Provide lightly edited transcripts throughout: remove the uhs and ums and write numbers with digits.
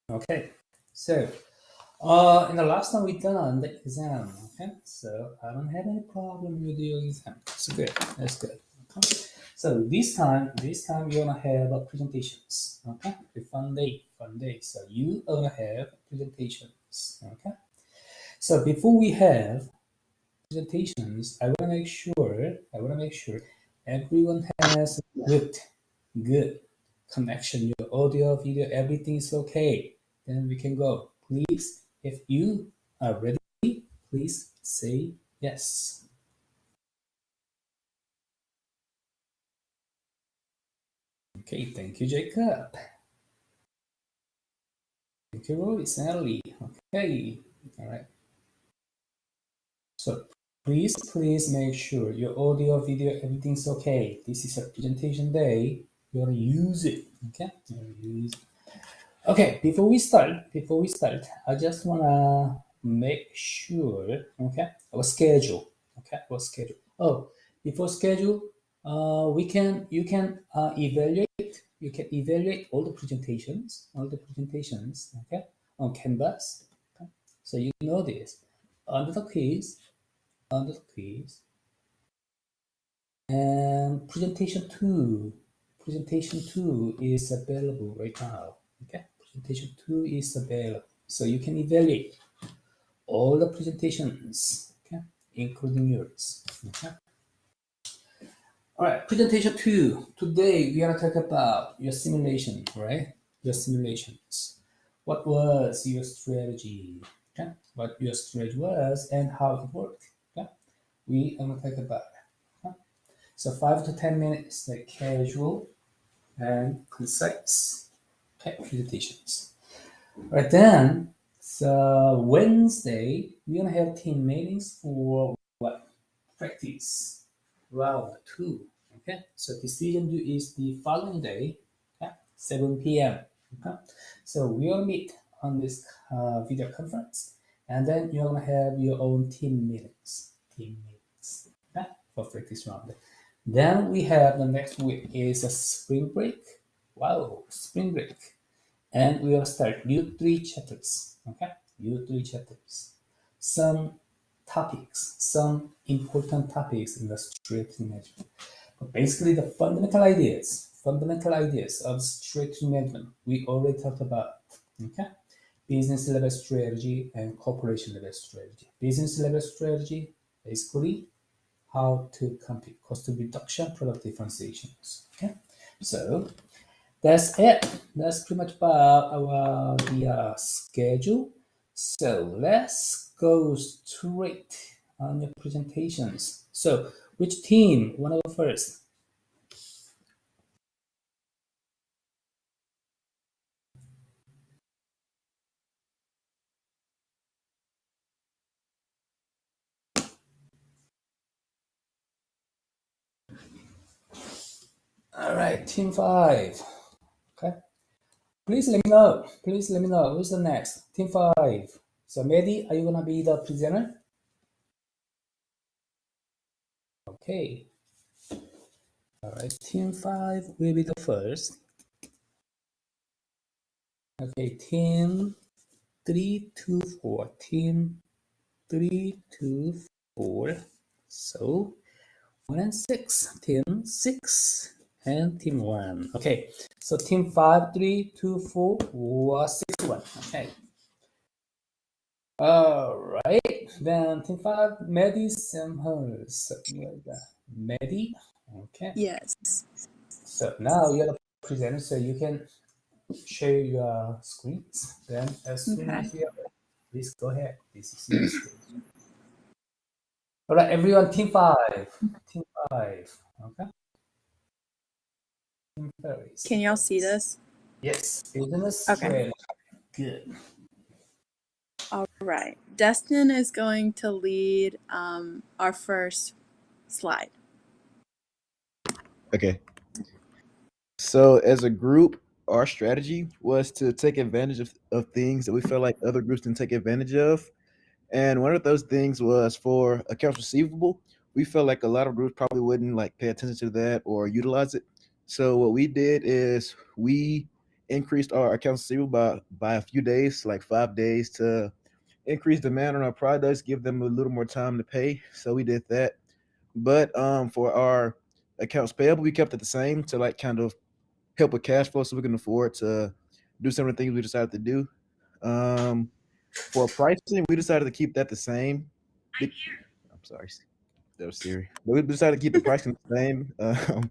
Okay, so in the last time we done on the exam, okay, so I don't have any problem with your exam. That's good. That's good. Okay. So this time you're gonna have presentations. Okay, a fun day, fun day. So you are gonna have presentations. Okay. So before we have presentations, I wanna make sure everyone has good connection. Your audio, video, everything is okay. Then we can go. Please, if you are ready, please say yes. Okay, thank you, Jacob. Thank you, Roy, Sally. Okay, all right. So please make sure your audio, video, everything's okay. This is a presentation day. You're gonna use it. Okay, you're gonna use it. Okay, before we start, I just wanna make sure, okay, our schedule, okay, our schedule. Oh, before schedule, you can evaluate all the presentations, okay, on Canvas. Okay? So you know this under the quiz, and presentation two is available right now. Okay, presentation two is available, so you can evaluate all the presentations. Okay, including yours. Okay. All right, presentation two. Today we are gonna talk about your simulation. Right, your simulations. What was your strategy? Okay, what your strategy was and how it worked. Okay, we are gonna talk about it. Okay? So 5 to 10 minutes, like casual and concise presentations. Right then, so Wednesday, we're gonna have team meetings for what? Practice round two. Okay, so decision due is the following day, okay, 7 p.m. Okay, so we'll meet on this video conference, and then you're gonna have your own team meetings, okay, for practice round. Then we have the next week is a spring break. Wow, spring break. And we will start new three chapters. Okay, new three chapters. Some topics, some important topics in the strategy management. But basically, the fundamental ideas of strategy management we already talked about. Okay, business level strategy and corporation level strategy. Business level strategy, basically how to compute cost reduction, product differentiations. Okay, so that's it. That's pretty much about our the schedule. So let's go straight on the presentations. So which team wanna go first? All right, team five. Okay. Please let me know. Please let me know who's the next. Team five. So Mehdi, are you gonna be the presenter? Okay. All right. Team five will be the first. Okay. Team 324. Team 324. So 1 and 6. Team 6 and team 1. Okay. So team 5, 3, 2, 4 was 6 1. Okay. All right. Then team 5, Mehdi Samhers. Something like that. Mehdi. Okay. Yes. So now you're the presenter, so you can share your screens. Then as soon Okay. as you're ready, please go ahead. This is your stage. All right, everyone, team 5. Team 5. Okay. Team Can y'all see Ferris. this? Yes, business Okay. strategy. Good. All right. Destin is going to lead our first slide. Okay. So as a group, our strategy was to take advantage of things that we felt like other groups didn't take advantage of. And one of those things was for accounts receivable. We felt like a lot of groups probably wouldn't like pay attention to that or utilize it. So what we did is we increased our accounts receivable by a few days, like 5 days, to increase demand on our products, give them a little more time to pay. So we did that. But for our accounts payable, we kept it the same to like kind of help with cash flow so we can afford to do some of the things we decided to do. For pricing, we decided to keep that the same. I'm sorry, that was Siri. But we decided to keep the pricing the same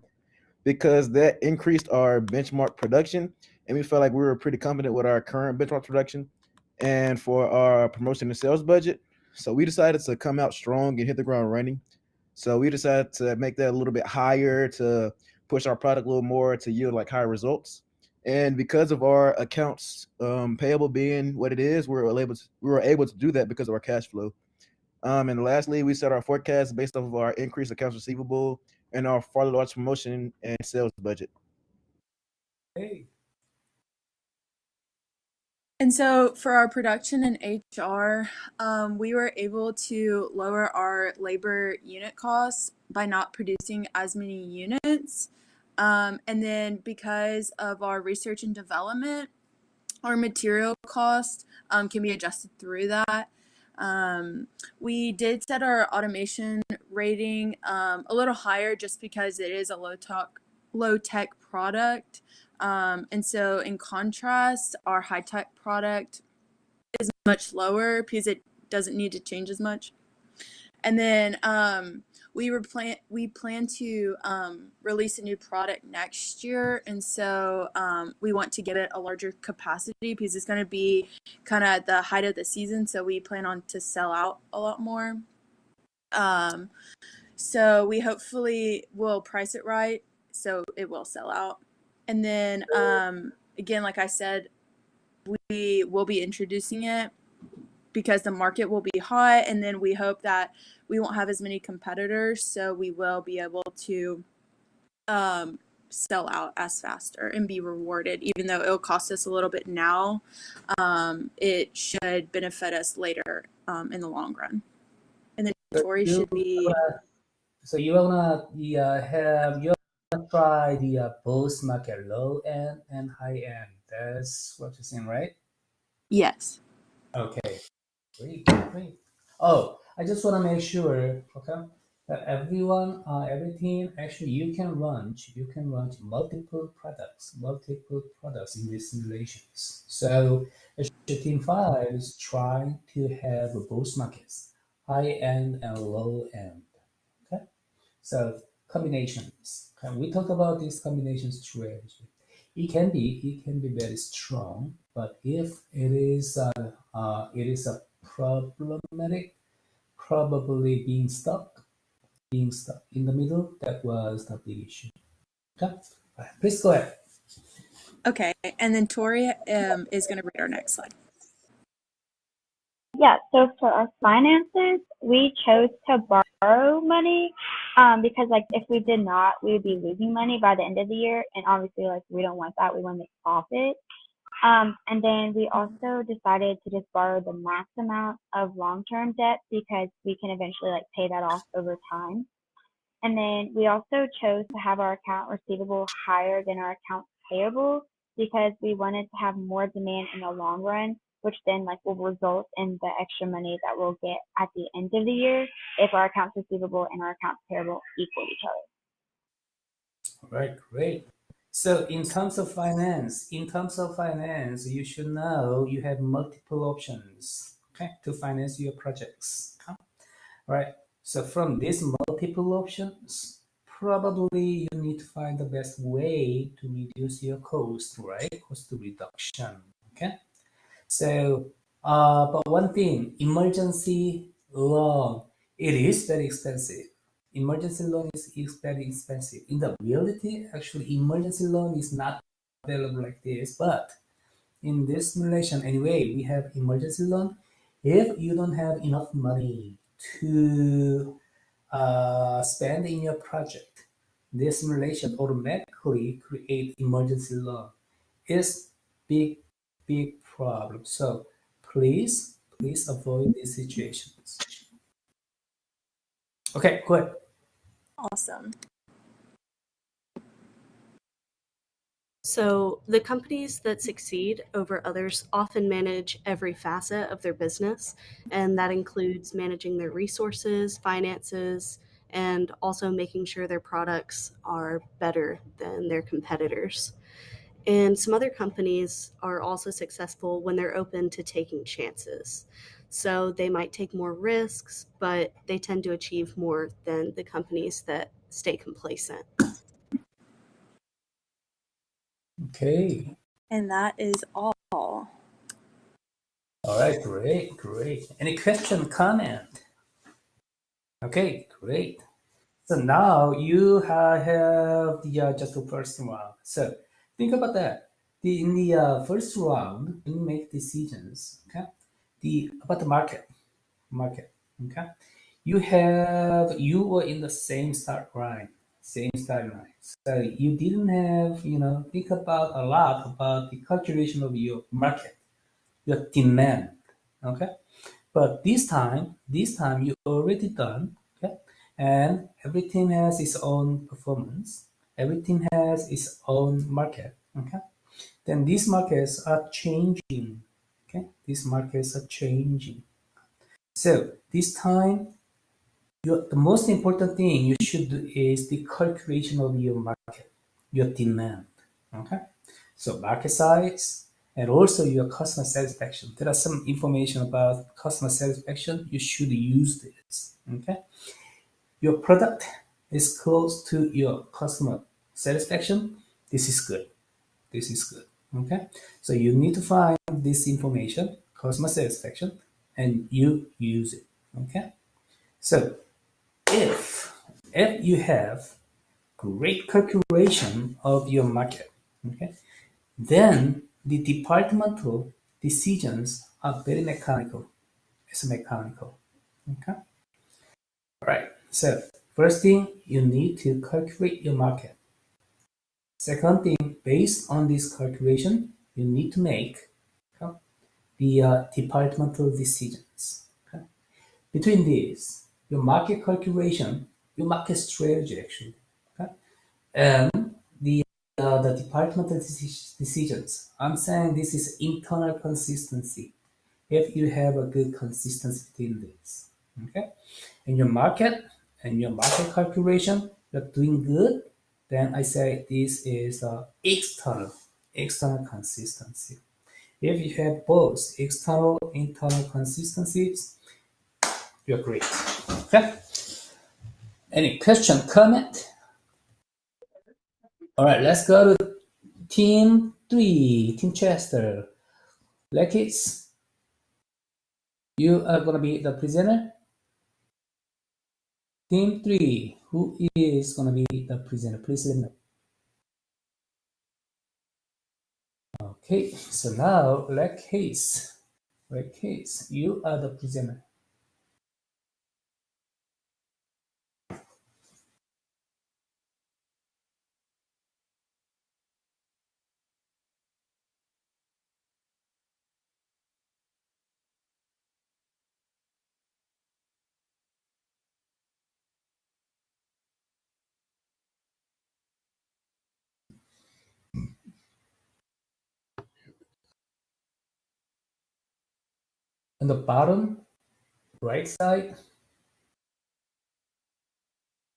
because that increased our benchmark production, and we felt like we were pretty confident with our current benchmark production and for our promotion and sales budget. So we decided to come out strong and hit the ground running. So we decided to make that a little bit higher to push our product a little more to yield like higher results. And because of our accounts payable being what it is, we were able to do that because of our cash flow. And lastly, we set our forecast based off of our increased accounts receivable and our farther large promotion and sales budget. Hey, And so for our production and HR, we were able to lower our labor unit costs by not producing as many units. And then because of our research and development, our material cost can be adjusted through that. We did set our automation rating a little higher just because it is a low tech product. And so in contrast, our high tech product is much lower because it doesn't need to change as much. And then we plan to release a new product next year, and so we want to give it a larger capacity because it's going to be kind of at the height of the season. So we plan on to sell out a lot more. So we hopefully will price it right, so it will sell out. And then again, like I said, we will be introducing it because the market will be hot, and then we hope that we won't have as many competitors, so we will be able to sell out as faster and be rewarded. Even though it'll cost us a little bit now, it should benefit us later in the long run. And then so Tori you should be so you wanna try the both market low end and high end. That's what you're saying, right? yes. Okay, great, great. Oh, I just want to make sure, okay, that every team, actually, you can launch multiple products in these simulations. So, actually, Team 5 is trying to have both markets, high end and low end. Okay, so combinations. Okay, we talk about this combination strategy. It can be very strong, but if it is a problematic, probably being stuck in the middle. That was the big issue. Okay, all right, please go ahead. Okay, and then Tori is going to read our next slide. Yeah, so for our finances, we chose to borrow money because like if we did not, we would be losing money by the end of the year, and obviously like we don't want that. We want to make profit. And then we also decided to just borrow the max amount of long-term debt because we can eventually like pay that off over time. And then we also chose to have our account receivable higher than our account payable because we wanted to have more demand in the long run, which then like will result in the extra money that we'll get at the end of the year if our accounts receivable and our accounts payable equal each other. All right, great. So in terms of finance, you should know you have multiple options, okay, to finance your projects. Okay? Right. So from these multiple options, probably you need to find the best way to reduce your cost, right? Cost reduction. Okay. So, but one thing, emergency loan, it is very expensive. Emergency loan is very expensive. In the reality, actually, emergency loan is not available like this. But in this simulation, anyway, we have emergency loan. If you don't have enough money to spend in your project, this simulation automatically create emergency loan. It's big, big problem. So please avoid these situations. Okay, good. Awesome. So, the companies that succeed over others often manage every facet of their business, and that includes managing their resources, finances, and also making sure their products are better than their competitors. And some other companies are also successful when they're open to taking chances. So, they might take more risks, but they tend to achieve more than the companies that stay complacent. Okay. And that is all. All right, great. Any question, comment? Okay, great. So now you have the just the first round. So think about that. In the first round, you make decisions. Okay, about the market. Okay, you were in the same start line, So you didn't have think about a lot about the calculation of your market, your demand. Okay, but this time you already done, okay? And every team has its own performance. Every team has its own market, okay? Then these markets are changing, okay? These markets are changing. So this time, the most important thing you should do is the calculation of your market, your demand, okay? So market size and also your customer satisfaction. There are some information about customer satisfaction. You should use this. Okay. Your product is close to your customer satisfaction. This is good. This is good. Okay. So you need to find this information, customer satisfaction, and you use it. Okay. So if you have great calculation of your market, okay, then the departmental decisions are very mechanical. It's mechanical. Okay. All right. So first thing, you need to calculate your market. Second thing, based on this calculation, you need to make the departmental decisions. Okay. Between these, your market calculation, your market strategy actually, okay, and the departmental decisions. I'm saying this is internal consistency. If you have a good consistency between these, okay, and your market calculation, you're doing good, then I say this is external consistency. If you have both external internal consistencies, you're great. Okay. Any question, comment? All right, let's go to team 3, Team Chester. Lekis, you are gonna be the presenter. Team 3, who is gonna be the presenter? Please let me know. Okay, so now Lekis, you are the presenter. On the bottom right side,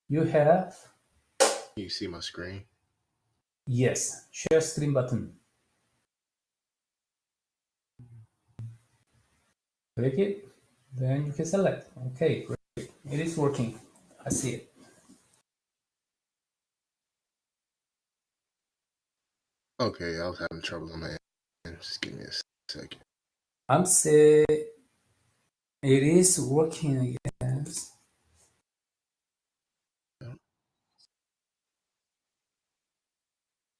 you have, Can you see my screen? yes, share screen button. Click it, then you can select. Okay, great. It is working. I see it. Okay, I was having trouble on my end. Just give me a second. I'm saying it is working, I guess. Okay,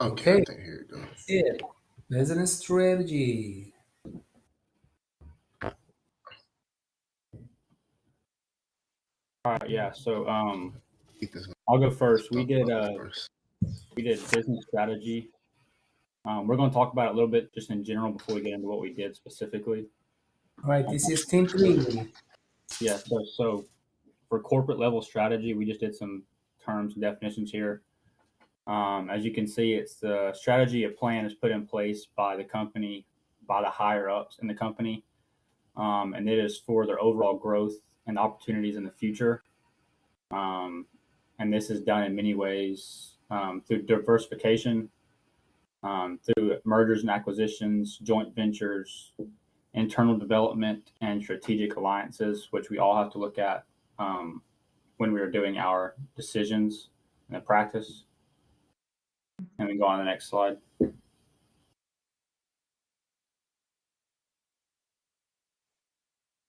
I Okay, think here it goes. that's it. Business strategy. All right, yeah. So Ethan's I'll go gonna first. We talk did about this first. business strategy. We're going to talk about it a little bit just in general before we get into what we did specifically. All right, this is team 3. Yeah. So for corporate level strategy, we just did some terms and definitions here. As you can see, it's the strategy, a plan is put in place by the company, by the higher ups in the company, and it is for their overall growth and opportunities in the future. And this is done in many ways, through diversification, through mergers and acquisitions, joint ventures, internal development, and strategic alliances, which we all have to look at when we are doing our decisions in the practice. And we go on to the next slide.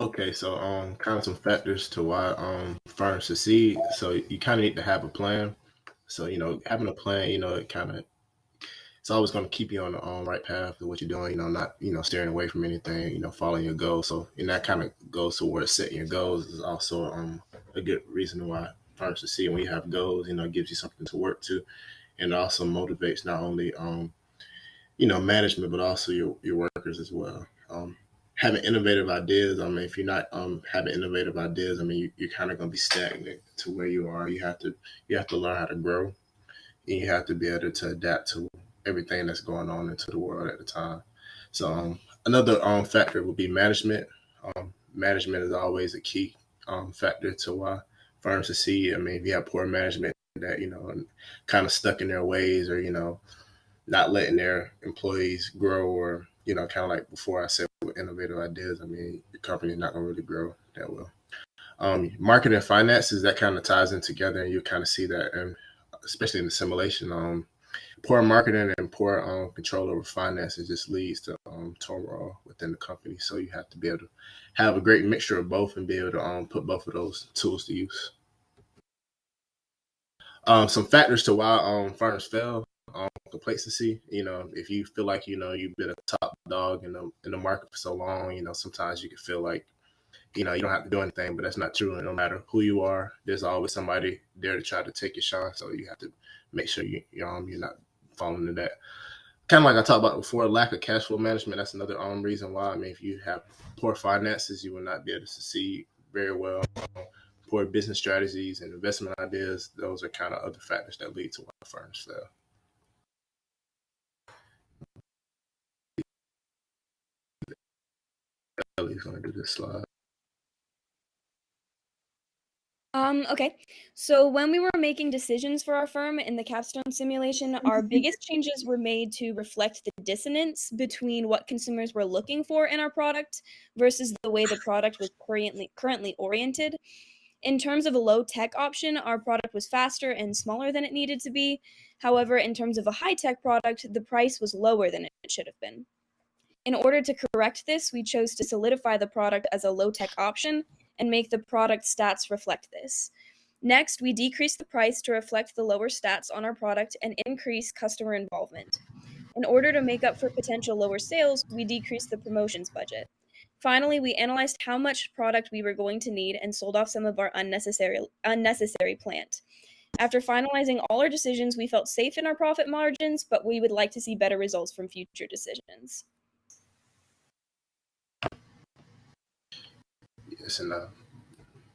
Okay, so kind of some factors to why firms succeed. So you kind of need to have a plan. So having a plan, it's always going to keep you on the right path of what you're doing. Not steering away from anything. Following your goals. So and that kind of goes towards setting your goals is also a good reason why firms succeed. When you have goals, it gives you something to work to, and it also motivates not only management but also your workers as well. Having innovative ideas. I mean, if you're not having innovative ideas, I mean, you're kind of going to be stagnant to where you are. You have to learn how to grow, and you have to be able to adapt to everything that's going on into the world at the time. So another factor would be management. Management is always a key factor to why firms succeed. I mean, if you have poor management that kind of stuck in their ways, or not letting their employees grow, or kind of like before I said with innovative ideas, I mean, your company is not going to really grow that well. Marketing and finances, that kind of ties in together, and you kind of see that, and especially in the simulation, poor marketing and poor control over finances just leads to turmoil within the company. So you have to be able to have a great mixture of both and be able to put both of those tools to use. Some factors to why firms fail. Complacency. If you feel like you've been a top dog in the market for so long, sometimes you can feel like you don't have to do anything, but that's not true. And no matter who you are, there's always somebody there to try to take your shine. So you have to make sure you're not falling into that. Kind of like I talked about before, lack of cash flow management. That's another reason why. I mean, if you have poor finances, you will not be able to succeed very well. Poor business strategies and investment ideas, those are kind of other factors that lead to why firms fail. Ellie's going to do this slide. Okay, so when we were making decisions for our firm in the capstone simulation, our biggest changes were made to reflect the dissonance between what consumers were looking for in our product versus the way the product was currently oriented. In terms of a low-tech option, our product was faster and smaller than it needed to be. However, in terms of a high-tech product, the price was lower than it should have been. In order to correct this, we chose to solidify the product as a low-tech option and make the product stats reflect this. Next, we decreased the price to reflect the lower stats on our product and increase customer involvement. In order to make up for potential lower sales, we decreased the promotions budget. Finally, we analyzed how much product we were going to need and sold off some of our unnecessary plant. After finalizing all our decisions, we felt safe in our profit margins, but we would like to see better results from future decisions. Yes, and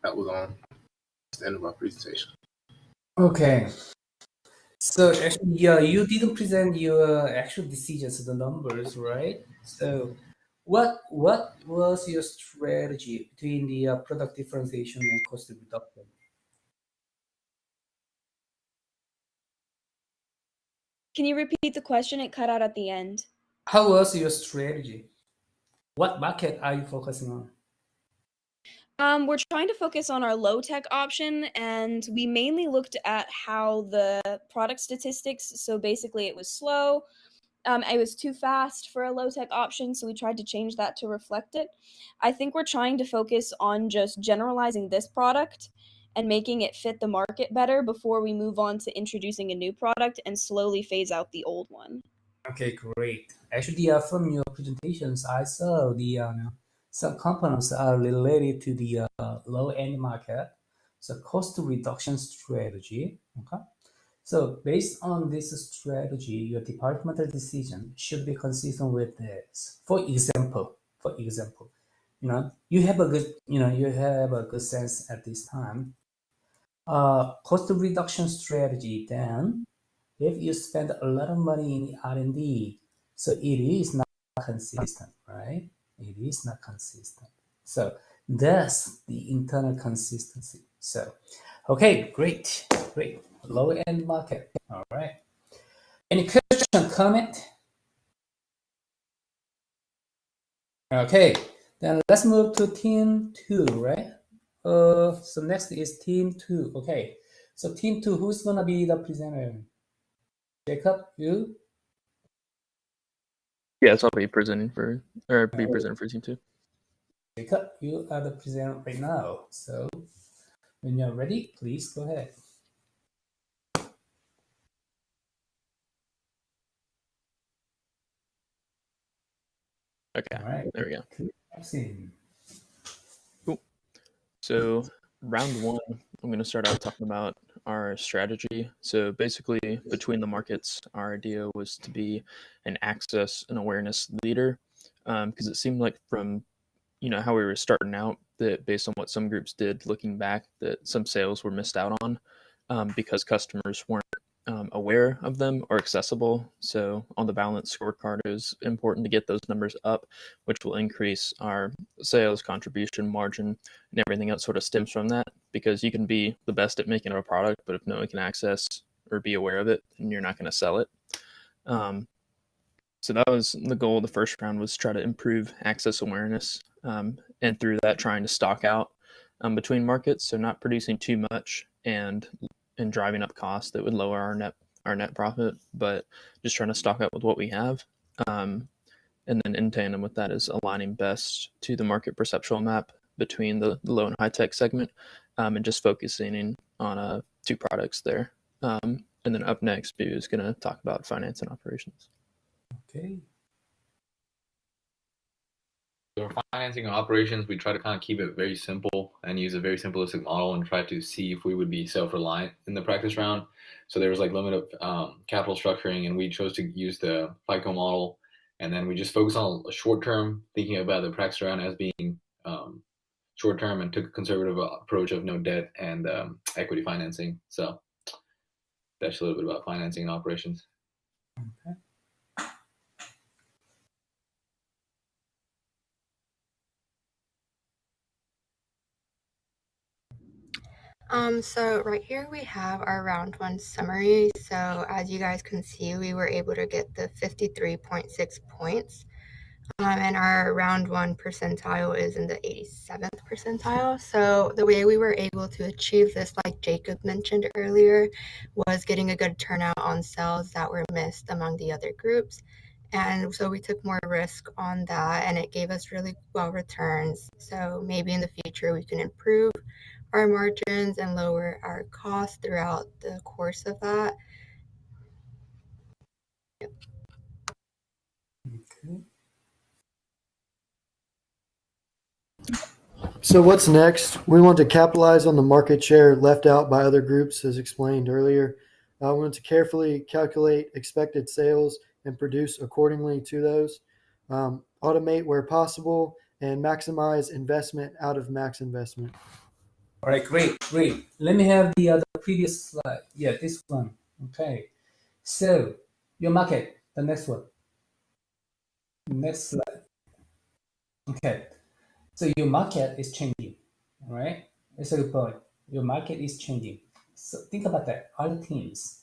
that was the end of our presentation. Okay. So actually, yeah, you didn't present your actual decisions, the numbers, right? So what was your strategy between the product differentiation and cost reduction? Can you repeat the question? It cut out at the end. How was your strategy? What market are you focusing on? We're trying to focus on our low-tech option, and we mainly looked at how the product statistics, so basically it was slow, it was too fast for a low-tech option, so we tried to change that to reflect it. I think we're trying to focus on just generalizing this product and making it fit the market better before we move on to introducing a new product and slowly phase out the old one. Okay, great. Actually, from your presentations, I saw some components are related to the low-end market, so cost reduction strategy. Okay, so based on this strategy, your departmental decision should be consistent with this. For example, you have a good sense at this time. Cost reduction strategy, then if you spend a lot of money in R&D, so it is not consistent, right? It is not consistent. So that's the internal consistency. So, okay, great. Low end market. All right. Any question, comment? Okay, then let's move to team 2, right? So next is team 2. Okay, so team 2, who's gonna be the presenter? Jacob, you? Yes, I'll be presenting for team 2. Jacob, you are the presenter right now. So when you're ready, please go ahead. Okay, All right. there we go. Awesome. Cool. So round 1, I'm going to start out talking about our strategy. So basically, between the markets, our idea was to be an access and awareness leader, because it seemed like from how we were starting out, that based on what some groups did looking back, that some sales were missed out on because customers weren't aware of them or accessible. So on the balance scorecard, it is important to get those numbers up, which will increase our sales contribution margin, and everything else sort of stems from that, because you can be the best at making a product, but if no one can access or be aware of it, then you're not going to sell it. So that was the goal of the first round, was try to improve access awareness, and through that trying to stock out between markets, so not producing too much and driving up costs that would lower our net profit, but just trying to stock up with what we have. And then in tandem with that is aligning best to the market perceptual map between the low and high tech segment, and just focusing on 2 products there. And then up next, BU is going to talk about finance and operations. Okay. So for financing and operations, we try to kind of keep it very simple and use a very simplistic model and try to see if we would be self-reliant in the practice round. So there was like limit of capital structuring, and we chose to use the FICO model. And then we just focused on a short term, thinking about the practice round as being short term, and took a conservative approach of no debt and equity financing. So that's a little bit about financing and operations. Okay. So right here we have our round 1 summary. So as you guys can see, we were able to get the 53.6 points. And our round 1 percentile is in the 87th percentile. So the way we were able to achieve this, like Jacob mentioned earlier, was getting a good turnout on sales that were missed among the other groups. And so we took more risk on that, and it gave us really well returns. So maybe in the future we can improve our margins and lower our costs throughout the course of that. Okay. So what's next? We want to capitalize on the market share left out by other groups, as explained earlier. We want to carefully calculate expected sales and produce accordingly to those. Automate where possible and maximize investment out of max investment. All right, great. Let me have the other previous slide. Yeah, this one. Okay. So your market, the next one. Next slide. Okay. So your market is changing, all right? That's a good point. Your market is changing. So think about that. Other teams.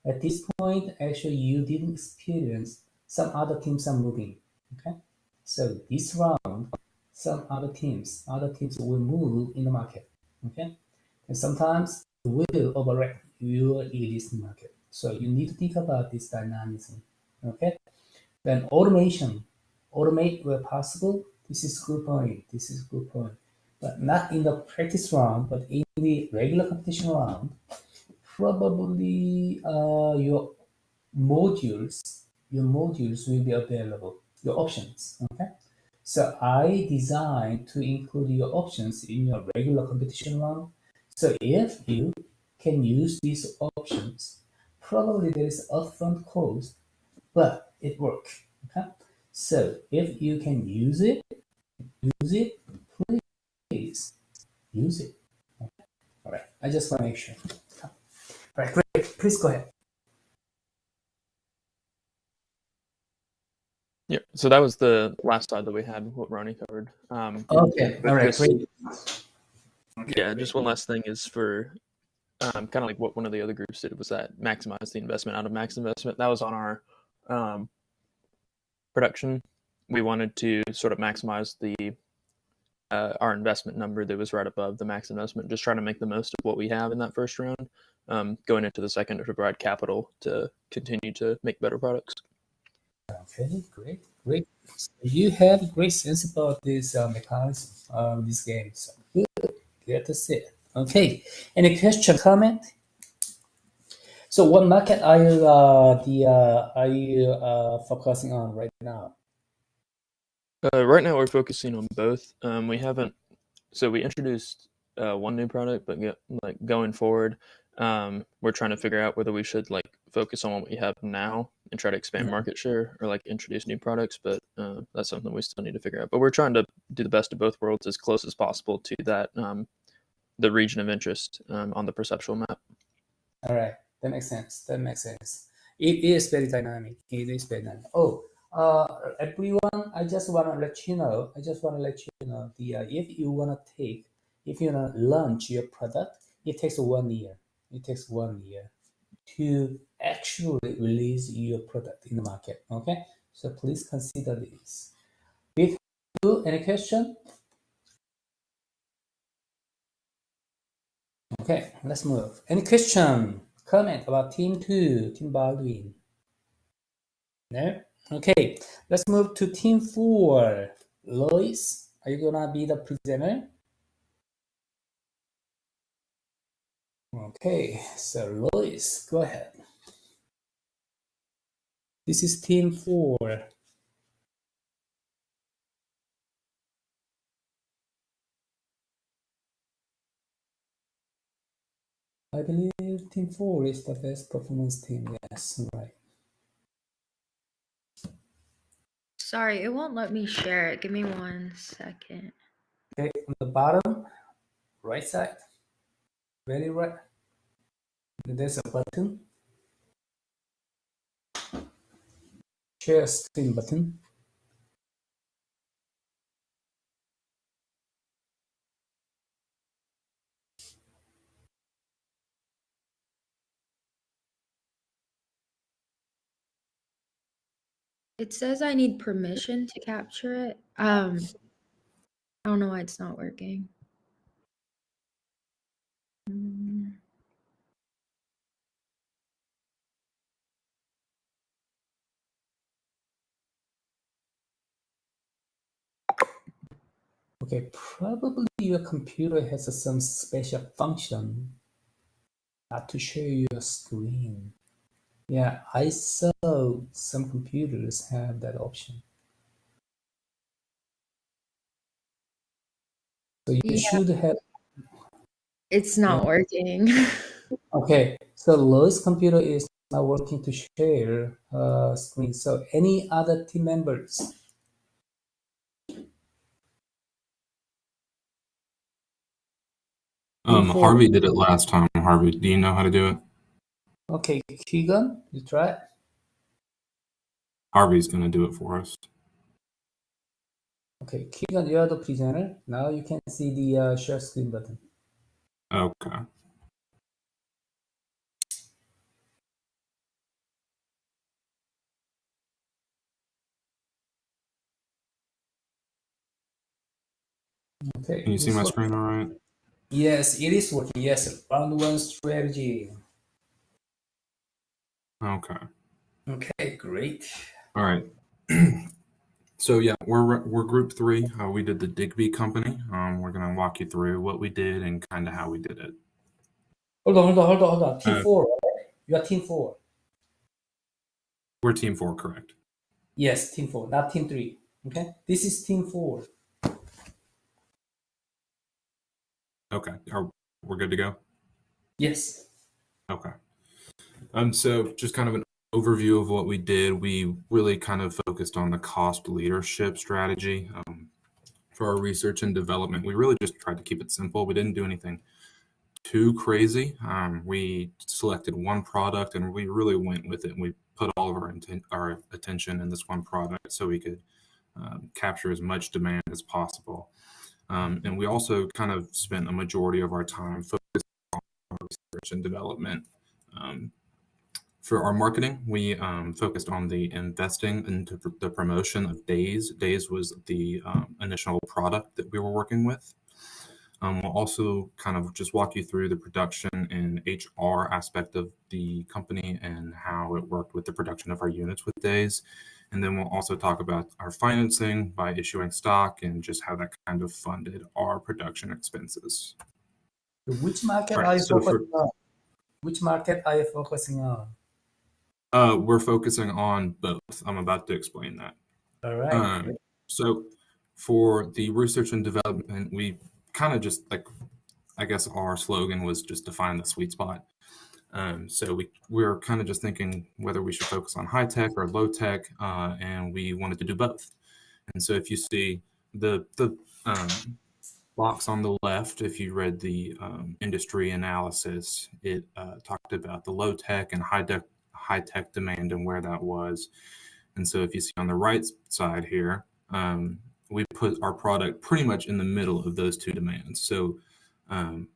At this point, actually, you didn't experience some other teams are moving. Okay. So this round, some other teams will move in the market. Okay. And sometimes it will override your existing market. So you need to think about this dynamism. Okay. Then automate where possible. This is good point. But not in the practice round, but in the regular competition round, probably your modules will be available. Your options. Okay. So I designed to include your options in your regular competition round. So if you can use these options, probably there is upfront cost, but it works. Okay. So if you can use it, please use it. Okay. All right. I just want to make sure. All right, great. Please go ahead. Yeah, so that was the last slide that we had, what Ronnie covered. Okay, but all right, just, great. yeah, just one last thing is for kind of like what one of the other groups did was that maximize the investment out of max investment. That was on our production. We wanted to sort of maximize the our investment number that was right above the max investment, just trying to make the most of what we have in that first round, going into the second to provide capital to continue to make better products. Okay, great. So you have great sense about this mechanism of this game. So good to see it. Okay, any question, comment? So what market are you focusing on right now? Right now, we're focusing on both. We haven't, so we introduced one new product, but going forward, we're trying to figure out whether we should like focus on what we have now and try to expand market share, or like introduce new products. But that's something we still need to figure out. But we're trying to do the best of both worlds as close as possible to that the region of interest on the perceptual map. All right, that makes sense. It is very dynamic. Oh, everyone, I just want to let you know. The if you want to launch your product, it takes 1 year. It takes 1 year to actually release your product in the market. Okay, so please consider this. With you, any question? Okay, let's move. Any question, comment about Team 2, Team Baldwin? No? Okay, let's move to Team 4. Lois, are you gonna be the presenter? Okay, so Lois, go ahead. This is Team 4. I believe Team 4 is the best performance team. Yes, right. Sorry, it won't let me share it. Give me 1 second. Okay, on the bottom, right side, very right, there's a button, share screen button. It says I need permission to capture it. I don't know why it's not working. Okay, probably your computer has some special function not to show your screen. Yeah, I saw some computers have that option. So you should have. It's not working. Okay, so Lois' computer is not working to share screen. So any other team members? Harvey did it last time. Harvey, do you know how to do it? Okay, Keegan, you try it? Harvey's going to do it for us. Okay, Keegan, you are the presenter. Now you can see the share screen button. Okay. Okay. Can you see my screen all right? Yes, it is working. Yes, round 1 strategy. Okay. Okay, great. All right. So yeah, we're group 3. We did the Digby company. We're gonna walk you through what we did and kind of how we did it. Hold on. Team 4, right? You are Team 4. We're Team 4, correct? Yes, Team 4, not Team 3. Okay, this is Team 4. Okay. We're good to go? Yes. Okay. So just kind of an overview of what we did. We really kind of focused on the cost leadership strategy for our research and development. We really just tried to keep it simple. We didn't do anything too crazy. We selected one product and we really went with it. And we put all of our attention in this one product so we could capture as much demand as possible. And we also kind of spent a majority of our time focused on research and development. For our marketing, we focused on the investing into the promotion of Days. Days was the initial product that we were working with. We'll also kind of just walk you through the production and HR aspect of the company and how it worked with the production of our units with Days. And then we'll also talk about our financing by issuing stock and just how that kind of funded our production expenses. Which market Right, are you so focusing on? Which market are you focusing on? We're focusing on both. I'm about to explain that. All right. So for the research and development, we kind of just like, I guess our slogan was just to find the sweet spot. So we're kind of just thinking whether we should focus on high tech or low tech, and we wanted to do both. And so if you see the box on the left, if you read the industry analysis, it talked about the low tech and high tech demand and where that was. And so if you see on the right side here, we put our product pretty much in the middle of those two demands. So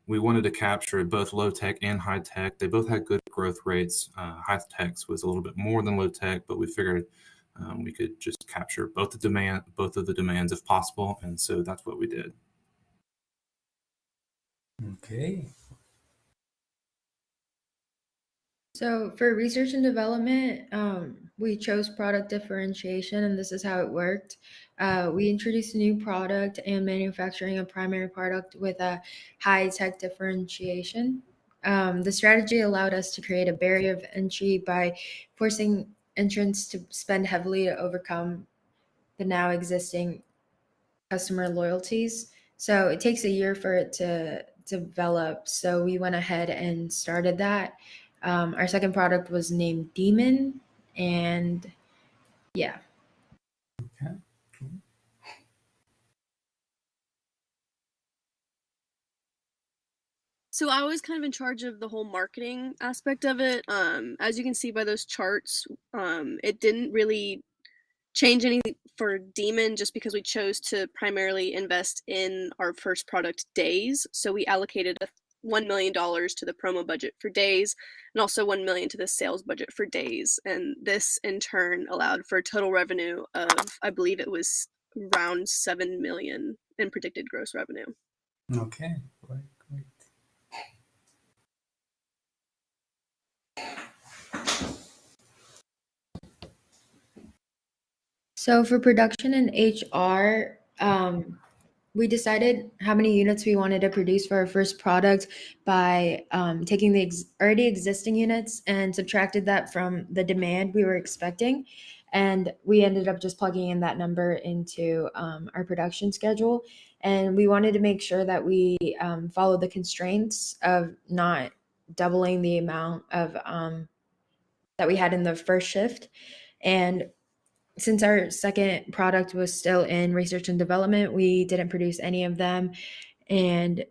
we wanted to capture both low tech and high tech. They both had good growth rates. High tech was a little bit more than low tech, but we figured we could just capture both of the demands if possible. And so that's what we did. Okay. So for research and development, we chose product differentiation, and this is how it worked. We introduced a new product and manufacturing a primary product with a high tech differentiation. The strategy allowed us to create a barrier of entry by forcing entrants to spend heavily to overcome the now existing customer loyalties. So it takes a year for it to develop. So we went ahead and started that. Our second product was named Demon, and yeah. Okay. So I was kind of in charge of the whole marketing aspect of it. As you can see by those charts, it didn't really change any for Demon just because we chose to primarily invest in our first product, Days. So we allocated $1 million to the promo budget for Days and also $1 million to the sales budget for Days. And this in turn allowed for a total revenue of, I believe it was around $7 million in predicted gross revenue. Okay. Great. So for production and HR, we decided how many units we wanted to produce for our first product by taking the already existing units and subtracted that from the demand we were expecting. And we ended up just plugging in that number into our production schedule. And we wanted to make sure that we followed the constraints of not doubling the amount of that we had in the first shift. And since our second product was still in research and development, we didn't produce any of them, and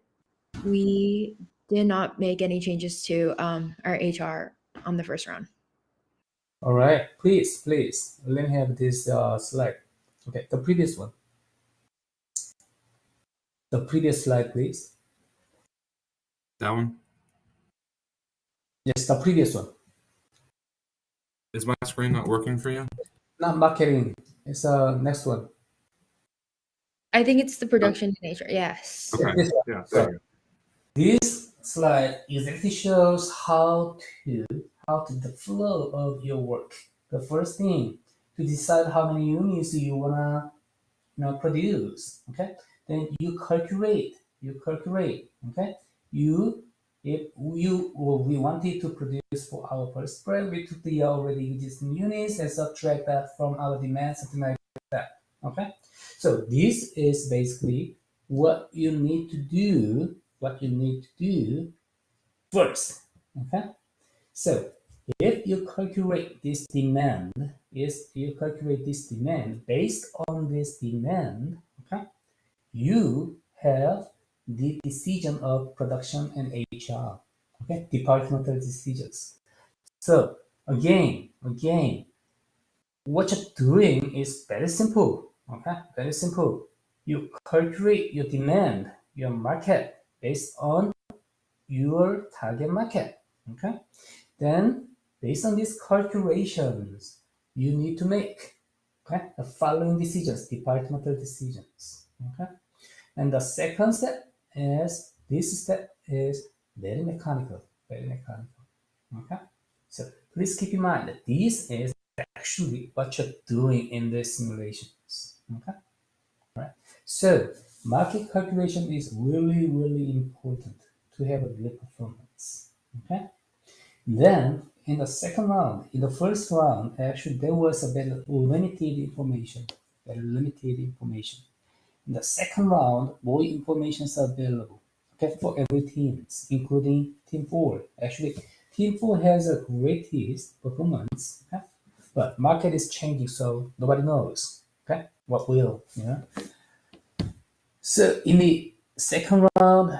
we did not make any changes to our HR on the first round. All right. Please, let me have this slide. Okay, the previous one. The previous slide, please. That one? Yes, the previous one. Is my screen not working for you? Not marketing. It's next one. I think it's the production in HR. Yes. Okay. This one. Yeah, there you go. This slide exactly shows how the flow of your work. The first thing to decide how many units you wanna produce. Okay. Then you calculate. Okay. If we wanted to produce for our first spread, we took the already existing units and subtract that from our demand, something like that. Okay. So this is basically what you need to do. First. Okay. So if you calculate this demand, based on this demand, okay, you have the decision of production and HR, okay, departmental decisions. So Again, what you're doing is very simple. Okay, very simple. You calculate your demand, your market based on your target market. Okay, then based on these calculations, you need to make the following decisions, departmental decisions. Okay, and the second step is this step is very mechanical, very mechanical. Okay, so please keep in mind that this is actually what you're doing in the simulations. Okay, right. So market calculation is really, really important to have a real performance. Okay. Then in the second round, in the first round, actually there was a very limited information, very limited information. In the second round, more information is available, okay, for every team, including Team 4. Actually, Team 4 has a greatest performance, okay? But market is changing, so nobody knows, okay, what will, you know. So in the second round,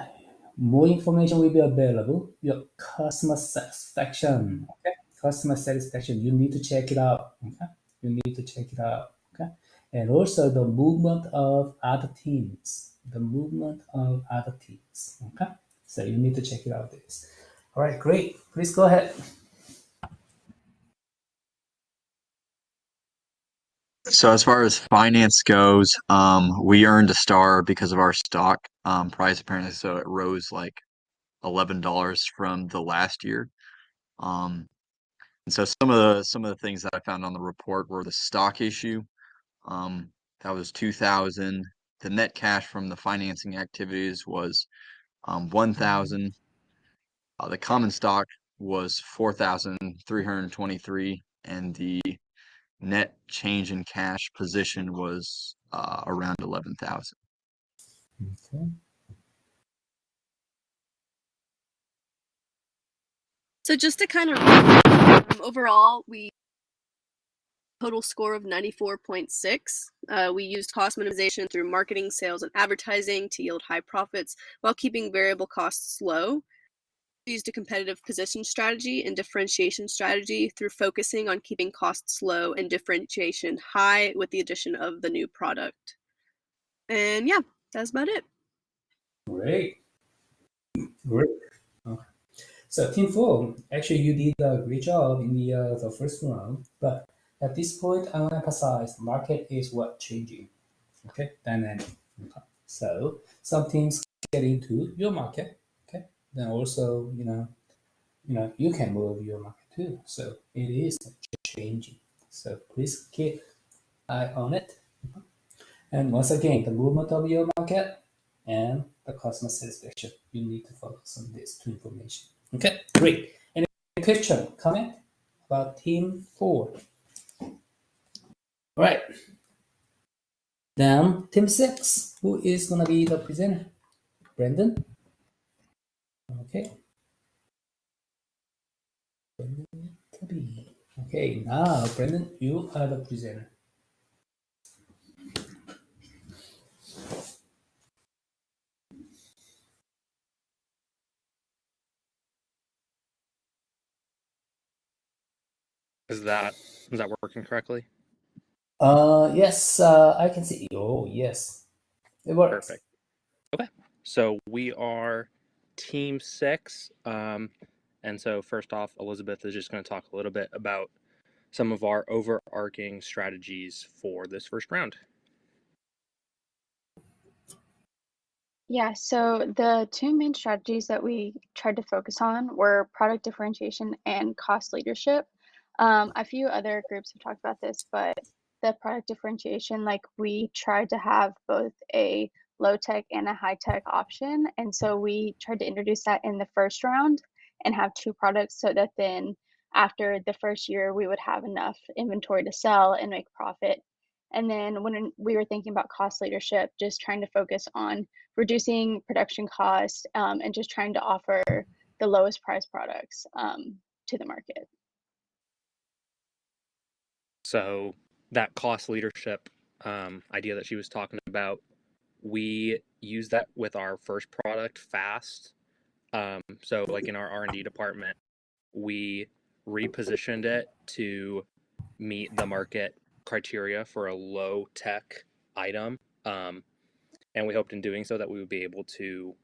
more information will be available. Your customer satisfaction, okay? Customer satisfaction, you need to check it out, okay? You need to check it out, okay? And also the movement of other teams, okay? So you need to check it out. This. All right, great. Please go ahead. So as far as finance goes, we earned a star because of our stock price apparently. So it rose like $11 from the last year. And so some of the things that I found on the report were the stock issue. That was 2,000. The net cash from the financing activities was 1,000. The common stock was 4,323, and the net change in cash position was around 11,000. Okay. So just to kind of overall, we total score of 94.6. We used cost minimization through marketing, sales, and advertising to yield high profits while keeping variable costs low. We used a competitive position strategy and differentiation strategy through focusing on keeping costs low and differentiation high with the addition of the new product. And yeah, that's about it. Great. Great. Okay. So Team 4, actually you did a great job in the first round, but at this point I want to emphasize market is what changing, okay, dynamic. Okay. So some teams get into your market, okay, then also you can move your market too. So it is changing. So please keep eye on it. And once again, the movement of your market and the customer satisfaction. You need to focus on these two information. Okay, great. Any question, comment about Team 4? All right. Then Team 6, who is gonna be the presenter? Brandon? Okay. Brandon Tubby. Okay, now Brandon, you are the presenter. Is that working correctly? Yes, I can see. Oh, yes, it works. Perfect. Okay. So we are Team 6. And so first off, Elizabeth is just going to talk a little bit about some of our overarching strategies for this first round. Yeah, so the two main strategies that we tried to focus on were product differentiation and cost leadership. A few other groups have talked about this, but the product differentiation, like we tried to have both a low tech and a high tech option. And so we tried to introduce that in the first round and have two products so that then after the first year, we would have enough inventory to sell and make profit. And then when we were thinking about cost leadership, just trying to focus on reducing production costs and just trying to offer the lowest price products to the market. So that cost leadership idea that she was talking about, we use that with our first product, Fast. So like in our R&D department, we repositioned it to meet the market criteria for a low tech item. And we hoped in doing so that we would be able to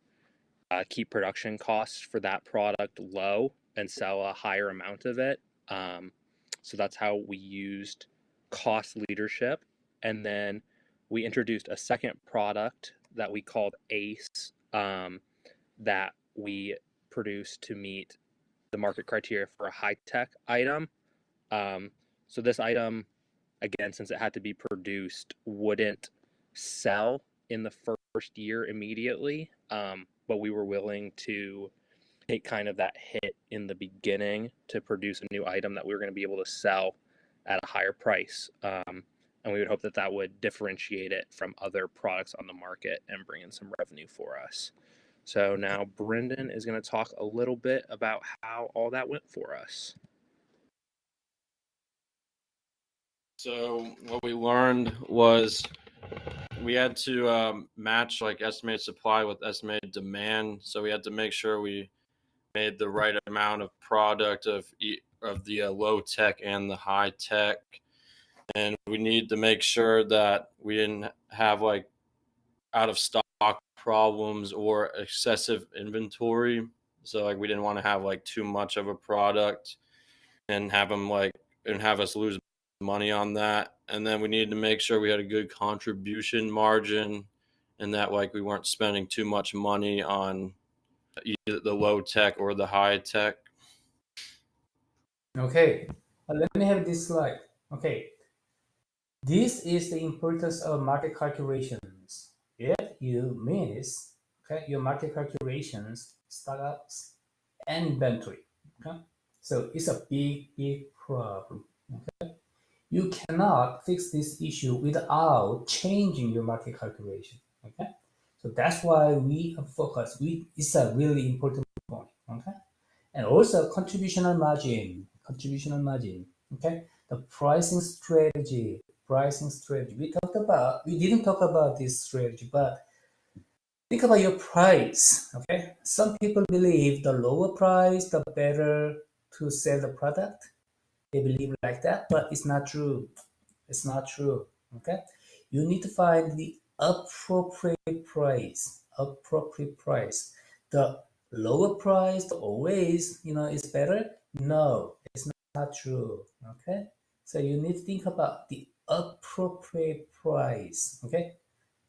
keep production costs for that product low and sell a higher amount of it. So that's how we used cost leadership. And then we introduced a second product that we called ACE, that we produced to meet the market criteria for a high tech item. So this item, again, since it had to be produced, wouldn't sell in the first year immediately, but we were willing to take kind of that hit in the beginning to produce a new item that we were going to be able to sell at a higher price. And we would hope that that would differentiate it from other products on the market and bring in some revenue for us. So now Brendan is going to talk a little bit about how all that went for us. So what we learned was we had to match like estimated supply with estimated demand. So we had to make sure we made the right amount of product of the low tech and the high tech, and we need to make sure that we didn't have like out of stock problems or excessive inventory. So like we didn't want to have like too much of a product and have us lose money on that. And then we needed to make sure we had a good contribution margin and that like we weren't spending too much money on either the low tech or the high tech. Okay, let me have this slide. Okay, this is the importance of market calculations. If you miss your market calculations, stockups, and inventory, okay, so it's a big problem. Okay, you cannot fix this issue without changing your market calculation. Okay, so that's why we focus. It's a really important point. Okay, and also contributional margin. Okay, the pricing strategy. We didn't talk about this strategy, but think about your price. Okay, some people believe the lower price, the better to sell the product. They believe like that, but it's not true. It's not true. Okay, you need to find the appropriate price. The lower price always, is better. No, it's not true. Okay, so you need to think about the appropriate price. Okay,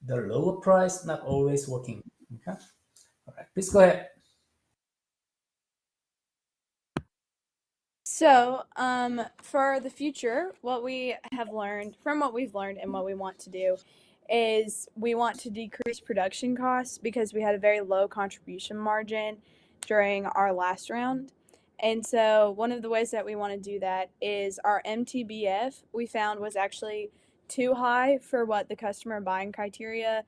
the lower price not always working. Okay, all right, please go ahead. So, for the future, what we've learned and what we want to do is we want to decrease production costs because we had a very low contribution margin during our last round. And so, one of the ways that we want to do that is our MTBF we found was actually too high for what the customer buying criteria,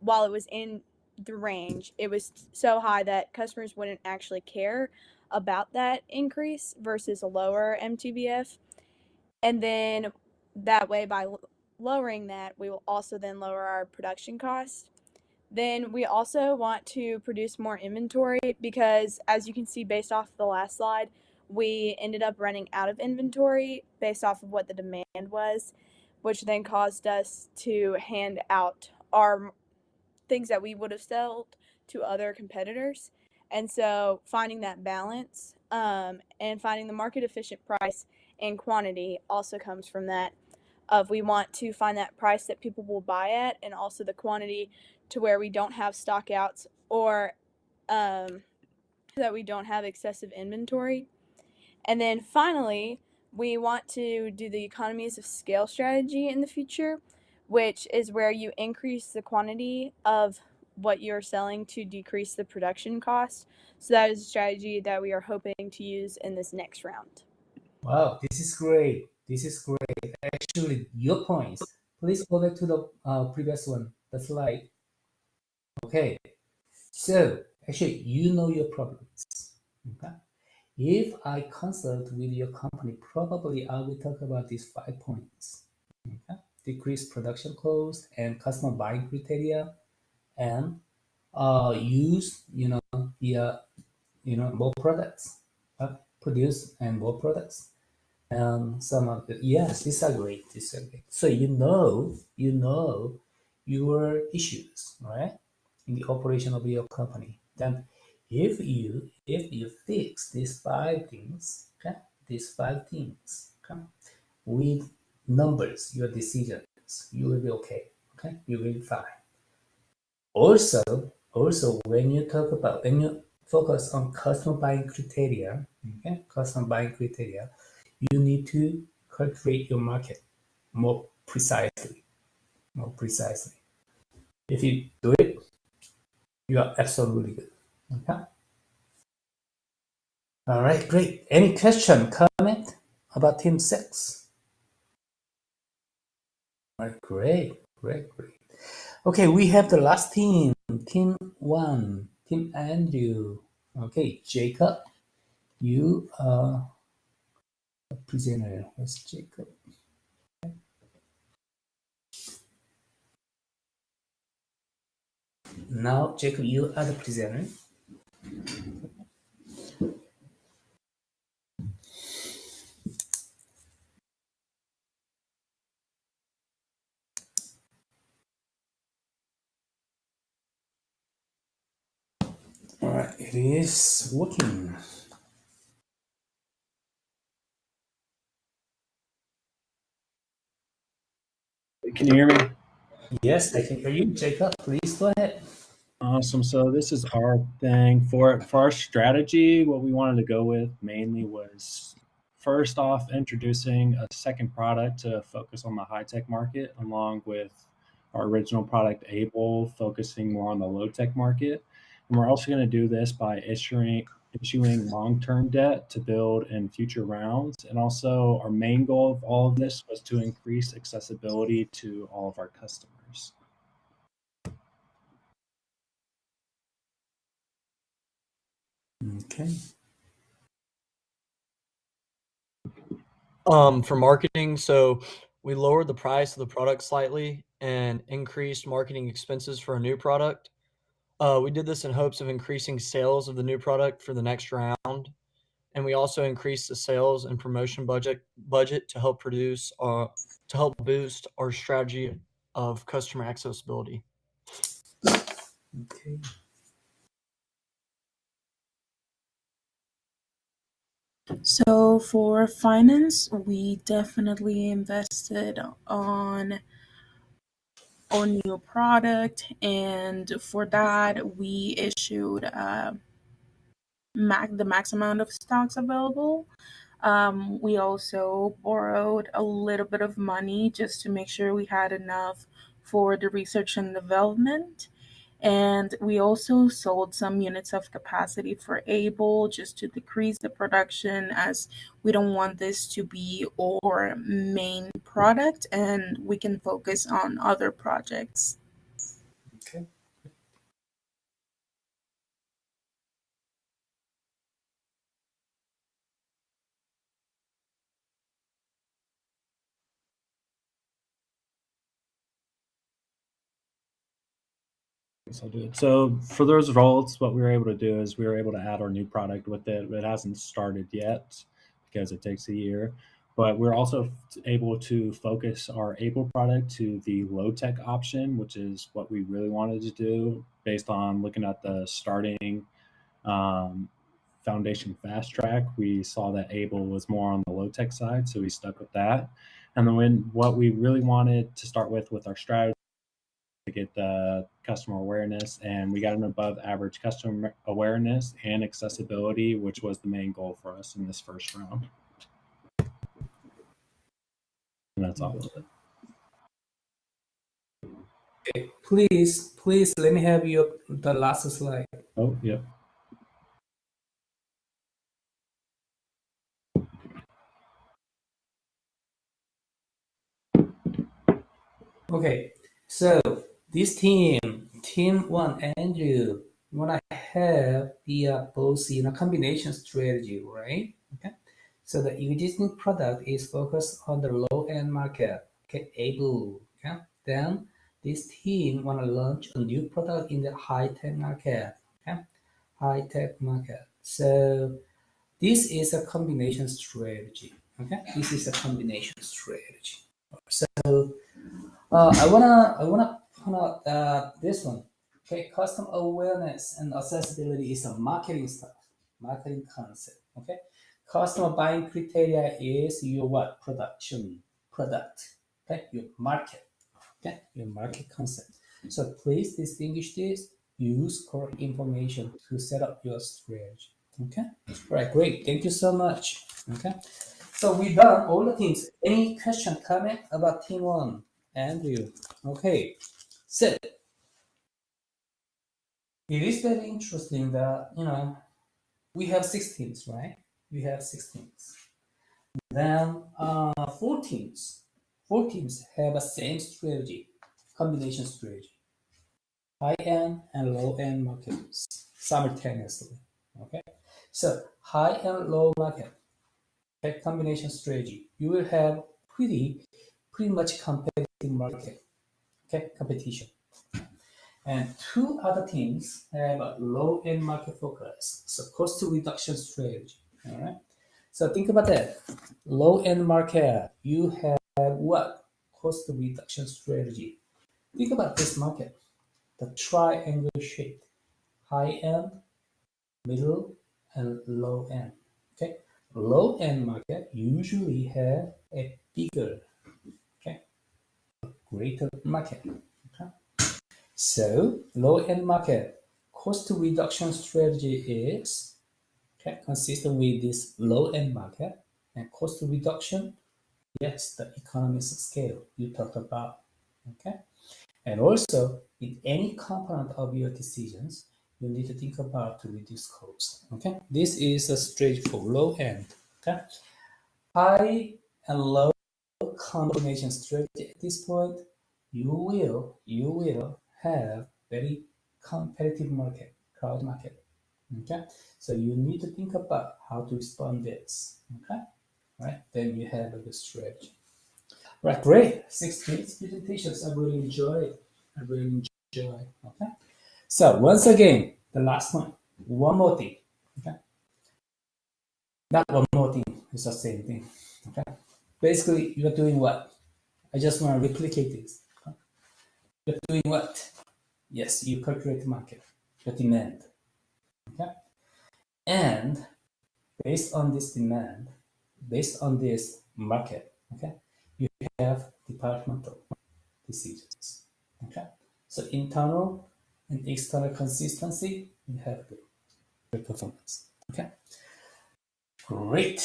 while it was in the range, it was so high that customers wouldn't actually care about that increase versus a lower MTBF. And then that way, by lowering that, we will also then lower our production cost. Then we also want to produce more inventory because, as you can see based off the last slide, we ended up running out of inventory based off of what the demand was, which then caused us to hand out our things that we would have sold to other competitors. And so finding that balance and finding the market efficient price and quantity also comes from that of we want to find that price that people will buy at and also the quantity to where we don't have stock outs or that we don't have excessive inventory. And then finally, we want to do the economies of scale strategy in the future, which is where you increase the quantity of what you're selling to decrease the production cost. So that is a strategy that we are hoping to use in this next round. Wow, this is great. Actually, your points. Please go back to the previous one, the slide. Okay, so actually, you know your problems. Okay, if I consult with your company, probably I will talk about these 5 points. Okay, decrease production cost and customer buying criteria, and use the more products. Okay? produce and more products. And some of the, yes, these are great. These are great. So you know your issues, right? In the operation of your company. Then if you fix these 5 things, okay, okay, with numbers, your decisions, you will be okay. Okay, you will be fine. Also, when you focus on customer buying criteria, okay, you need to calculate your market more precisely. If you do it, you are absolutely good. Okay. All right, great. Any question, comment about Team 6? All right, great. Okay, we have the last team, Team 1, Team Andrew. Okay, Jacob, you are a presenter. Where's Jacob? Now, Jacob, you are the presenter. All right, it is working. Can you hear me? Yes, I can hear you. Jacob, please go ahead. Awesome. So this is our thing for our strategy. What we wanted to go with mainly was first off introducing a second product to focus on the high tech market, along with our original product Able focusing more on the low tech market. And we're also going to do this by issuing long term debt to build in future rounds. And also, our main goal of all of this was to increase accessibility to all of our customers. Okay. For marketing, so we lowered the price of the product slightly and increased marketing expenses for a new product. We did this in hopes of increasing sales of the new product for the next round, and we also increased the sales and promotion budget to help boost our strategy of customer accessibility. Okay. So for finance, we definitely invested on a new product, and for that we issued the max amount of stocks available. We also borrowed a little bit of money just to make sure we had enough for the research and development. And we also sold some units of capacity for Able just to decrease the production, as we don't want this to be our main product and we can focus on other projects. Okay. I'll do it. So for those results, what we were able to do is we were able to add our new product with it. It hasn't started yet because it takes a year, but we're also able to focus our Able product to the low tech option, which is what we really wanted to do based on looking at the starting foundation fast track. We saw that Able was more on the low tech side, so we stuck with that. And then what we really wanted to start with our strategy to get the customer awareness, and we got an above average customer awareness and accessibility, which was the main goal for us in this first round. And that's all of it. Okay, please let me have the last slide. Oh, yeah. Okay, so this team 1, Andrew, you wanna have the both combination strategy, right? Okay, so the existing product is focused on the low end market. Okay, Able. Okay, then this team wanna launch a new product in the high tech market. Okay, high tech market. So This is a combination strategy. Okay, this is a combination strategy. So I wanna point out this one. Okay, customer awareness and accessibility is a marketing stuff, marketing concept. Okay, customer buying criteria is your what? Product. Okay, your market. Okay, your market concept. So please distinguish this. Use correct information to set up your strategy. Okay, all right, great. Thank you so much. Okay, so we done all the things. Any question, comment about team one, Andrew? Okay, so it is very interesting that we have 6 teams, right? We have 6 teams. Then 4 teams. 4 teams have a same strategy, combination strategy. High-end and low-end markets simultaneously. Okay, so high and low market combination strategy. You will have pretty much competitive market. Okay, competition. And 2 other teams have a low-end market focus, so cost reduction strategy. All right. So think about that. Low-end market, you have what? Cost reduction strategy. Think about this market, the triangle shape, high-end, middle, and low-end. Okay. Low-end market usually have a bigger, greater market. Okay. So low-end market cost reduction strategy is consistent with this low-end market and cost reduction. Yes, the economies of scale you talked about. Okay, and also in any component of your decisions, you need to think about to reduce cost. Okay, this is a strategy for low end. Okay, high and low combination strategy. At this point, you will have very competitive market, crowd market. Okay, so you need to think about how to respond this. Okay, right? Then you have a good strategy. Right, great. 6 minutes presentations. I really enjoy. Okay, so once again, the last one. One more thing. Okay, not one more thing. It's the same thing. Okay, basically, you are doing what? I just want to replicate this. Okay? You're doing what? Yes, you calculate the market, the demand. Okay, and based on this demand, based on this market, okay, you have departmental decisions. Okay, so internal and external consistency, you have good performance. Okay, great.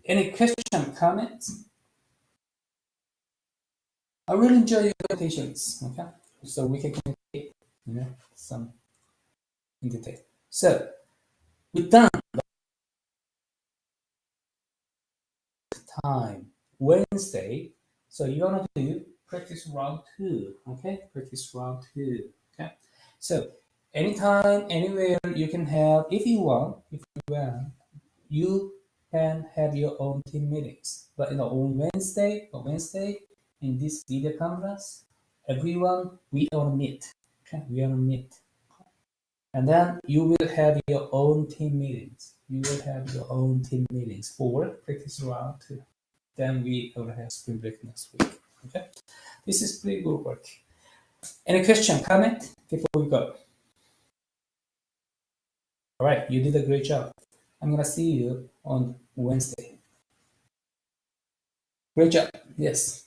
Any question, comments? I really enjoy your presentations. Okay, so we can communicate, some in detail. So we're done. Time Wednesday. So you're gonna do practice round 2. Okay, practice round 2. Okay, so anytime, anywhere you can have, if you want, you can have your own team meetings. But on Wednesday, in this video conference, everyone we all meet. Okay, we all meet. And then you will have your own team meetings. You will have your own team meetings for practice round 2. Then we will have spring break next week. Okay, this is pretty good work. Any question, comment before we go? All right, you did a great job. I'm gonna see you on Wednesday. Great job. Yes.